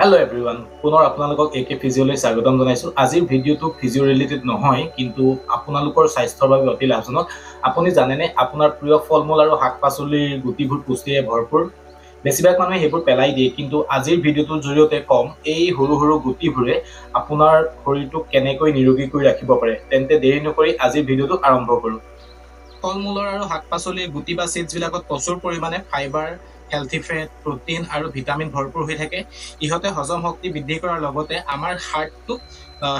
Hello everyone, পুনৰ আপোনালোকক একে ফিজিঅলৈ স্বাগতম জনাইছো। আজিৰ ভিডিঅটো ফিজিঅ ৰিলেটেড নহয়, কিন্তু আপোনালোকৰ স্বাস্থ্যৰ বাবে অতি লাভজনক। আপুনি জানেনে আপোনাৰ প্ৰিয় ফলমূল আৰু শাক-পাচলিৰ গুটিবোৰ পুষ্টিৰে ভৰপূৰ। বেছিভাগ মানুহে সেইবোৰ পেলাই দিয়ে, কিন্তু আজিৰ ভিডিঅটোৰ জৰিয়তে কম এই সৰু সৰু গুটিবোৰে আপোনাৰ শৰীৰটোক কেনেকৈ নিৰোগী কৰি ৰাখিব পাৰে। তেন্তে দেৰি নকৰি আজিৰ ভিডিঅটো আৰম্ভ কৰো। ফলমূলৰ আৰু শাক-পাচলিৰ গুটি বা চিডছ বিলাকত প্ৰচুৰ পৰিমাণে ফাইবাৰ, হেলথি ফেট, প্ৰটিন আৰু ভিটামিন ভৰপূৰ হৈ থাকে। ইহঁতে হজম শক্তি বৃদ্ধি কৰাৰ লগতে আমাৰ হাৰ্টটোক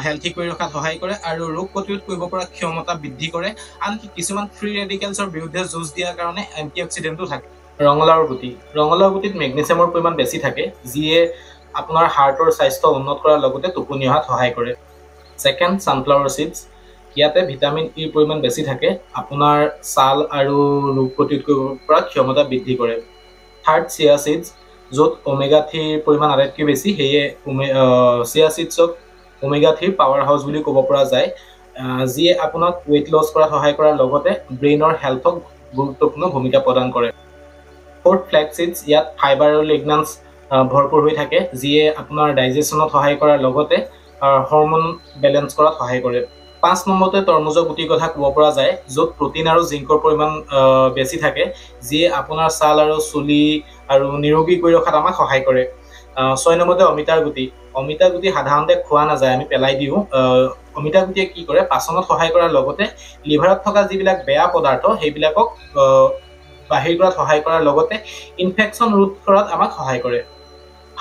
হেলথি কৰি ৰখাত সহায় কৰে আৰু ৰোগ প্ৰতিৰোধ কৰিব পৰা ক্ষমতা বৃদ্ধি কৰে। আনকি কিছুমান ফ্ৰী ৰেডিকেলছৰ বিৰুদ্ধে যুঁজ দিয়াৰ কাৰণে এন্টি অক্সিডেণ্টো থাকে। ৰঙালাওৰ গুটিত মেগনেছিয়ামৰ পৰিমাণ বেছি থাকে, যিয়ে আপোনাৰ হাৰ্টৰ স্বাস্থ্য উন্নত কৰাৰ লগতে টোপনি অহাত সহায় কৰে। Second, sunflower seeds. ইয়াতে ভিটামিন ইৰ পৰিমাণ বেছি থাকে, আপোনাৰ ছাল আৰু ৰোগ প্ৰতিৰোধ কৰিব পৰা ক্ষমতা বৃদ্ধি কৰে। থাৰ্ড, চিয়া চিডছ, য'ত ওমেগা 3ৰ পৰিমাণ আটাইতকৈ বেছি, সেয়ে চিয়া চিডছক ওমেগা 3ৰ পাৱাৰ হাউচ বুলি ক'ব পৰা যায়, যিয়ে আপোনাক ৱেইট লছ কৰাত সহায় কৰাৰ লগতে ব্ৰেইনৰ হেল্থক গুৰুত্বপূৰ্ণ ভূমিকা প্ৰদান কৰে। Fourth, flax seeds. ইয়াত ফাইবাৰ আৰু লিগনান্স ভৰপূৰ হৈ থাকে, যিয়ে আপোনাৰ ডাইজেশ্যনত সহায় কৰাৰ লগতে হৰমন বেলেঞ্চ কৰাত সহায় কৰে। 5 নম্বৰতে তৰমুজৰ গুটিৰ কথা ক'ব পৰা যায়, য'ত প্ৰটিন আৰু জিংকৰ পৰিমাণ বেছি থাকে, যিয়ে আপোনাৰ ছাল আৰু চুলি আৰু নিৰোগী কৰি ৰখাত আমাক সহায় কৰে। 6 নম্বৰতে অমিতাৰ গুটি সাধাৰণতে খোৱা নাযায়, আমি পেলাই দিওঁ। অমিতাৰ গুটিয়ে কি কৰে, পাচনত সহায় কৰাৰ লগতে লিভাৰত থকা যিবিলাক বেয়া পদাৰ্থ সেইবিলাকক বাহিৰ কৰাত সহায় কৰাৰ লগতে ইনফেকশ্যন ৰোধ কৰাত আমাক সহায় কৰে।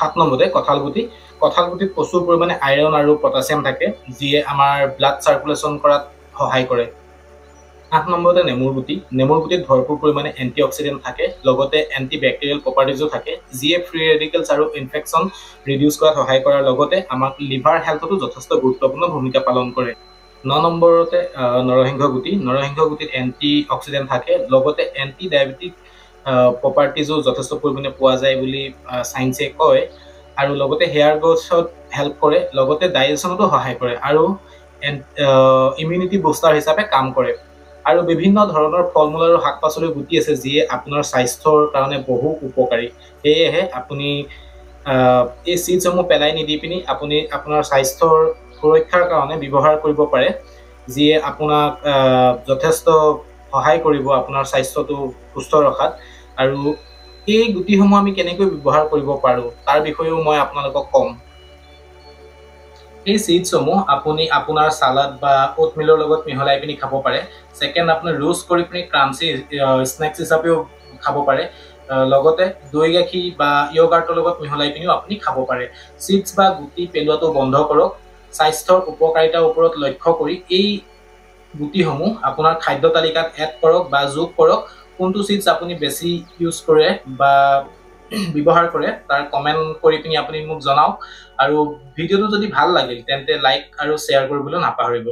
7 নম্বৰতে কঁঠাল গুটিত প্ৰচুৰ পৰিমাণে আইৰণ আৰু পটাছিয়াম থাকে, যিয়ে আমাৰ ব্লাড চাৰ্কুলেশ্যন কৰাত সহায় কৰে। 8 নম্বৰতে নেমুৰ গুটিত ভৰপূৰ পৰিমাণে এন্টি অক্সিডেণ্ট থাকে, লগতে এন্টি বেক্টেৰিয়েল প্ৰপাৰ্টিজো থাকে, যিয়ে ফ্ৰী ৰেডিকেলছ আৰু ইনফেকশ্যন ৰিডিউচ কৰাত সহায় কৰাৰ লগতে আমাক লিভাৰ হেল্থতো যথেষ্ট গুৰুত্বপূৰ্ণ ভূমিকা পালন কৰে। 9 নম্বৰতে নৰসিংহ গুটিত এন্টি অক্সিডেণ্ট থাকে, লগতে এন্টি ডায়েবেটিক প্ৰপাৰ্টিজো যথেষ্ট পৰিমাণে পোৱা যায় বুলি চায়েন্সে কয়, আৰু লগতে হেয়াৰ গ্ৰথত হেল্প কৰে, লগতে ডাইজেশ্যনতো সহায় কৰে আৰু ইমিউনিটি বুষ্টাৰ হিচাপে কাম কৰে। আৰু বিভিন্ন ধৰণৰ ফল-মূল আৰু শাক-পাচলিৰ গুটি আছে, যিয়ে আপোনাৰ স্বাস্থ্যৰ কাৰণে বহু উপকাৰী। সেয়েহে আপুনি এই চিডছসমূহ পেলাই নিদি পিনি আপুনি আপোনাৰ স্বাস্থ্যৰ সুৰক্ষাৰ কাৰণে ব্যৱহাৰ কৰিব পাৰে, যিয়ে আপোনাক যথেষ্ট সহায় কৰিব আপোনাৰ স্বাস্থ্যটো সুস্থ ৰখাত। আৰু এই গুটিসমূহ আমি কেনেকৈ ব্যৱহাৰ কৰিব পাৰোঁ তাৰ বিষয়েও মই আপোনালোকক ক'ম। এই চিডছসমূহ আপুনি আপোনাৰ চালাড বা ওটমিলৰ লগত মিহলাই পিনি খাব পাৰে। ছেকেণ্ড, আপুনি ৰোষ্ট কৰি পিনি ক্ৰাঞ্চি স্নেক্স হিচাপেও খাব পাৰে, লগতে দৈ গাখীৰ বা য়গাৰ্টৰ লগত মিহলাই পিনিও আপুনি খাব পাৰে। চিডছ বা গুটি পেলোৱাটো বন্ধ কৰক। স্বাস্থ্যৰ উপকাৰিতাৰ ওপৰত লক্ষ্য কৰি এই গুটিসমূহ আপোনাৰ খাদ্য তালিকাত এড কৰক বা যোগ কৰক। কোনটো চিডছ আপুনি বেছি ইউজ কৰে বা ব্যৱহাৰ কৰে তাৰ কমেণ্ট কৰি পিনি আপুনি মোক জনাওক। আৰু ভিডিঅ'টো যদি ভাল লাগিল তেন্তে লাইক আৰু শ্বেয়াৰ কৰিবলৈ নাপাহৰিব।